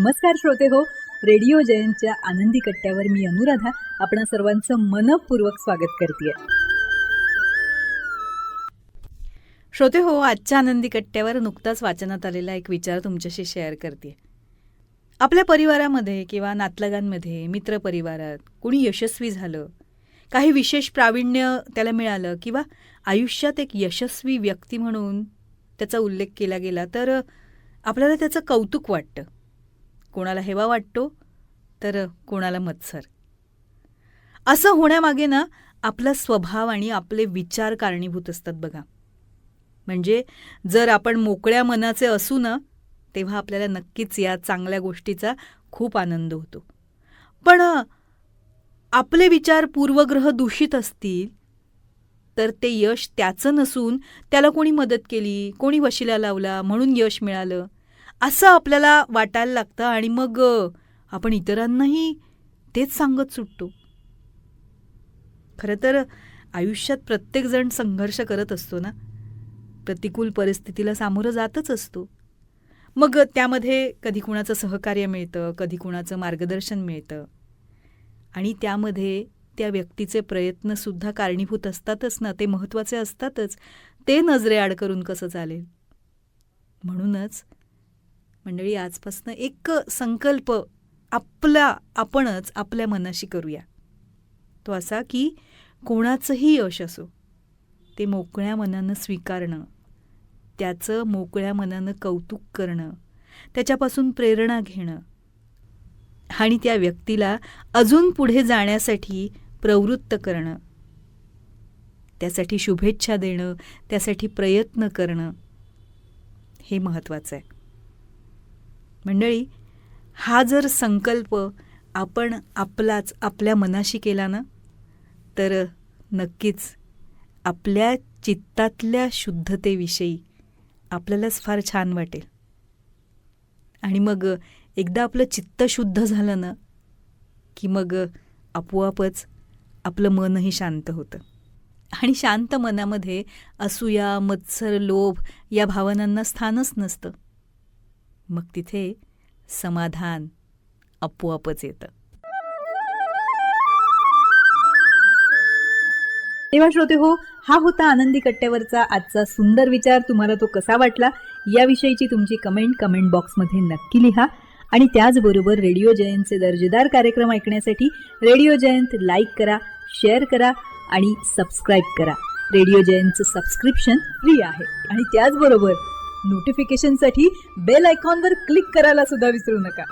नमस्कार श्रोते हो, रेडिओ जयंतच्या आनंदी कट्ट्यावर मी अनुराधा आपणा सर्वांचं मनपूर्वक स्वागत करते. श्रोते हो, आजच्या आनंदी कट्ट्यावर नुकताच वाचनात आलेला एक विचार तुमच्याशी शेअर करते. आपल्या परिवारामध्ये किंवा नातलगांमध्ये, मित्रपरिवारात कुणी यशस्वी झालं, काही विशेष प्रावीण्य त्याला मिळालं किंवा आयुष्यात एक यशस्वी व्यक्ती म्हणून त्याचा उल्लेख केला गेला तर आपल्याला त्याचं कौतुक वाटतं. कोणाला हेवा वाटतो तर कोणाला मत्सर. असं होण्यामागे ना आपला स्वभाव आणि आपले विचार कारणीभूत असतात बघा. म्हणजे जर आपण मोकळ्या मनाचे असू ना तेव्हा आपल्याला नक्कीच या चांगल्या गोष्टीचा खूप आनंद होतो. पण आपले विचार पूर्वग्रह दूषित असतील तर ते यश त्याचं नसून त्याला कोणी मदत केली, कोणी वशिला लावला म्हणून यश मिळालं असं आपल्याला वाटायला लागतं आणि मग आपण इतरांनाही तेच सांगत सुटतो. खरं तर आयुष्यात प्रत्येकजण संघर्ष करत असतो ना, प्रतिकूल परिस्थितीला सामोरं जातच असतो. मग त्यामध्ये कधी कुणाचं सहकार्य मिळतं, कधी कुणाचं मार्गदर्शन मिळतं आणि त्यामध्ये त्या व्यक्तीचे प्रयत्नसुद्धा कारणीभूत असतातच ना, ते महत्त्वाचे असतातच. ते नजरेआड करून कसं चालेल. म्हणूनच मंडळी आजपासून एक संकल्प आपणच आपल्या मनाशी करूया. तो असा की कोणाचंही यश असो ते मोकळ्या मनानं स्वीकारणं, त्याचं मोकळ्या मनानं कौतुक करणं, त्याच्यापासून प्रेरणा घेणं आणि त्या व्यक्तीला अजून पुढे जाण्यासाठी प्रवृत्त करणं, त्यासाठी शुभेच्छा देणं, त्यासाठी प्रयत्न करणं हे महत्त्वाचं आहे. मंडळी, हा जर संकल्प आपण आपल्या मनाशी केला ना तर नक्कीच आपल्या चित्तातल्या शुद्धतेविषयी आपल्यालाच फार छान वाटेल. आणि मग एकदा आपलं चित्त शुद्ध झालं ना की मग आपोआपच आपलं मनही शांत होतं. आणि शांत मनामध्ये असूया, मत्सर, लोभ या भावनांना स्थानच नसतं. मग तिथे समाधान आपोआपच येतं. तेव्हा श्रोते हो, हा होता आनंदी कट्ट्यावरचा आजचा सुंदर विचार. तुम्हाला तो कसा वाटला याविषयीची तुमची कमेंट बॉक्समध्ये नक्की लिहा. आणि त्याचबरोबर रेडिओ जयंतचे दर्जेदार कार्यक्रम ऐकण्यासाठी रेडिओ जयंत लाईक करा, शेअर करा आणि सबस्क्राईब करा. रेडिओ जयंतचं सबस्क्रिप्शन फ्री आहे. आणि त्याचबरोबर नोटिफिकेशनसाठी बेल आयकॉनवर क्लिक करायला सुद्धा विसरू नका.